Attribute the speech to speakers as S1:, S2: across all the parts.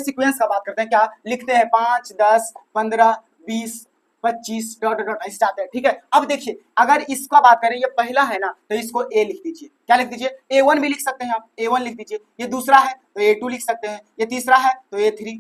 S1: Sequence का बात करते हैं, क्या लिखते हैं 5, 10, 15, 20, 25 डॉट डॉट ऐसे जाते हैं, ठीक है। अब देखिए अगर इसका बात करें, ये पहला है ना तो इसको ए लिख दीजिए, क्या लिख दीजिए, A1 भी लिख सकते हैं आप, A1 लिख दीजिए। ये दूसरा है तो A2 लिख सकते हैं, ये तीसरा है तो A3,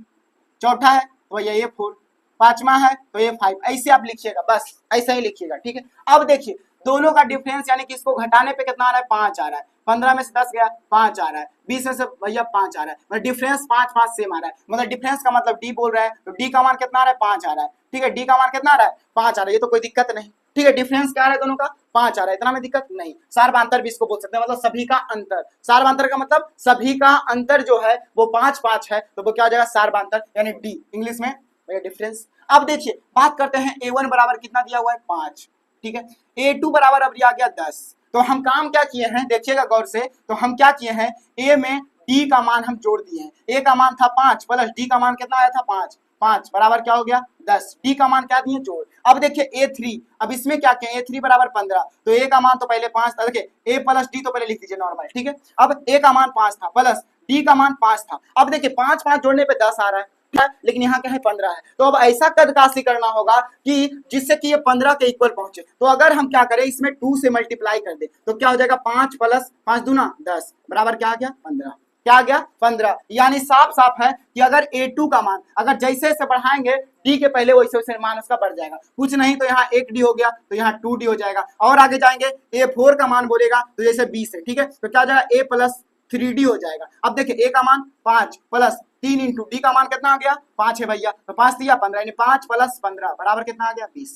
S1: चौथा है तो ये A4, पांचवा है तो A5, ऐसे आप लिखिएगा, बस ऐसा ही लिखिएगा, ठीक है। अब देखिए दोनों का डिफरेंस यानी कि इसको घटाने पे कितना आ रहा है, 5 आ रहा है, 15 में से 10 गया 5 आ रहा है, 20 में से भैया 5 आ रहा है, मतलब डिफरेंस 5 5 सेम आ रहा है, मतलब डिफरेंस का मतलब डी बोल रहा है तो डी का मान कितना आ रहा है, 5 आ रहा है, ठीक है। डी का मान कितना आ रहा है, 5 आ रहा है, ये तो कोई दिक्कत नहीं, ठीक है। डिफरेंस क्या आ रहा है दोनों का, 5 आ रहा है, इतना में दिक्कत नहीं। सार्वधातुक भी इसको बोल सकते हैं, मतलब सभी का अंतर, सार्वधातुक का मतलब सभी का अंतर जो है वो 5 5 है, तो वो क्या हो जाएगा, सार्वधातुक यानी डी इंग्लिश में डिफरेंस। अब देखिए बात करते हैं A1 बराबर कितना दिया हुआ है, 5, ठीक है। A2 बराबर अब आ गया 10, तो हम काम क्या किए हैं देखिएगा गौर से, तो हम क्या किए हैं, ए में डी का मान हम जोड़ दिए हैं, ए का मान था 5 प्लस डी का मान कितना आया था 5, 5 बराबर क्या हो गया 10, डी का मान क्या दिए जोड़। अब देखिए A3, अब इसमें क्या किया, A3 बराबर 15, तो ए का मान तो पहले 5 था, देखिए ए प्लस डी तो पहले लिख दीजिए नॉर्मल, ठीक है। अब ए का मान 5 था प्लस डी का मान 5 था, अब देखिए 5 5 जोड़ने पे 10 आ रहा है, लेकिन यहाँ क्या है 15 है, तो अब ऐसा कदकाशी करना होगा कि जिससे कि ये 15 के इक्वल पहुंचे। तो अगर हम क्या करें, इसमें 2 से मल्टीप्लाई कर दे तो क्या हो जाएगा, 5 प्लस 5 दूना 10 बराबर क्या आ गया 15, क्या आ गया 15। यानी साफ साफ है कि अगर A2 का मान अगर जैसे जैसे बढ़ाएंगे डी के पहले वैसे वैसे मान उसका बढ़ जाएगा, कुछ नहीं तो यहाँ 1 डी हो गया तो यहाँ 2 डी हो जाएगा, और आगे जाएंगे A4 का मान बोलेगा तो जैसे 20 है, ठीक है, तो क्या हो जाएगा A प्लस 3D हो जाएगा। अब देखिए ए का मान 5 प्लस 3 इंटू डी का मान कितना आ गया 5 है भैया, तो 5 दिया 15, यानी 5 प्लस 15 बराबर कितना आ गया 20,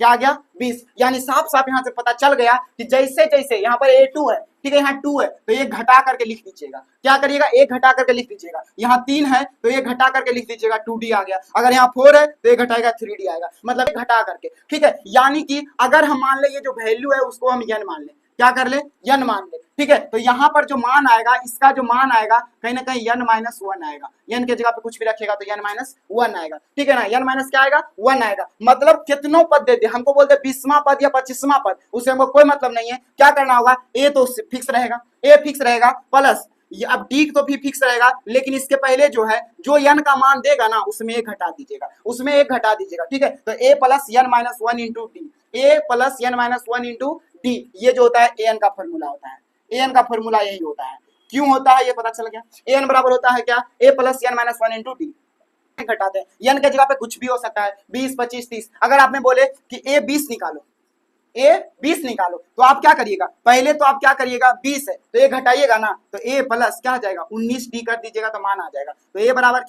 S1: क्या आ गया 20। यानी साफ साफ यहाँ से पता चल गया कि जैसे जैसे यहाँ पर A2 है, ठीक है, यहाँ 2 है तो ये घटा करके लिख दीजिएगा, क्या करिएगा एक घटा करके लिख दीजिएगा, यहाँ 3 है तो ये घटा करके लिख दीजिएगा 2D आ गया, अगर यहाँ 4 है तो ये घटाएगा 3D आएगा, मतलब घटा करके, ठीक है। यानी कि अगर हम मान ले ये जो वैल्यू है उसको हम n मान ले, क्या कर ले n मान ले, ठीक है, तो यहाँ पर जो मान आएगा इसका जो मान आएगा कहीं ना कहीं n माइनस 1 आएगा, n के जगह पे कुछ भी रखेगा तो n माइनस 1 आएगा, ठीक है ना, n माइनस क्या आएगा 1 आएगा, मतलब कितनों पद दे दे, हमको बोलते 20वां पद या 25वां पद, उससे हमको कोई मतलब नहीं है, क्या करना होगा ए तो फिक्स रहेगा, ए फिक्स रहेगा प्लस अब डी तो भी फिक्स रहेगा, लेकिन इसके पहले जो है जो n का मान देगा ना उसमें एक घटा दीजिएगा, उसमें एक घटा दीजिएगा, ठीक है। तो a plus n minus 1 into D, A plus n minus 1 into D, ये जो होता है an का फॉर्मूला होता है, an का फॉर्मूला यही होता है, क्यों होता है ये पता चल गया। an बराबर होता है क्या, a plus n minus 1 into D, घटाते हैं n के जगह पे कुछ भी हो सकता है 20 25 30, अगर आपने बोले कि a 20 निकालो, ए 20 निकालो तो आप क्या करिएगा, पहले तो आप क्या करिएगा 20 है तो ये घटाइएगा ना तो ए प्लस क्या आ जाएगा 19 डी कर दीजिएगा तो मान आ जाएगा, तो ए बराबर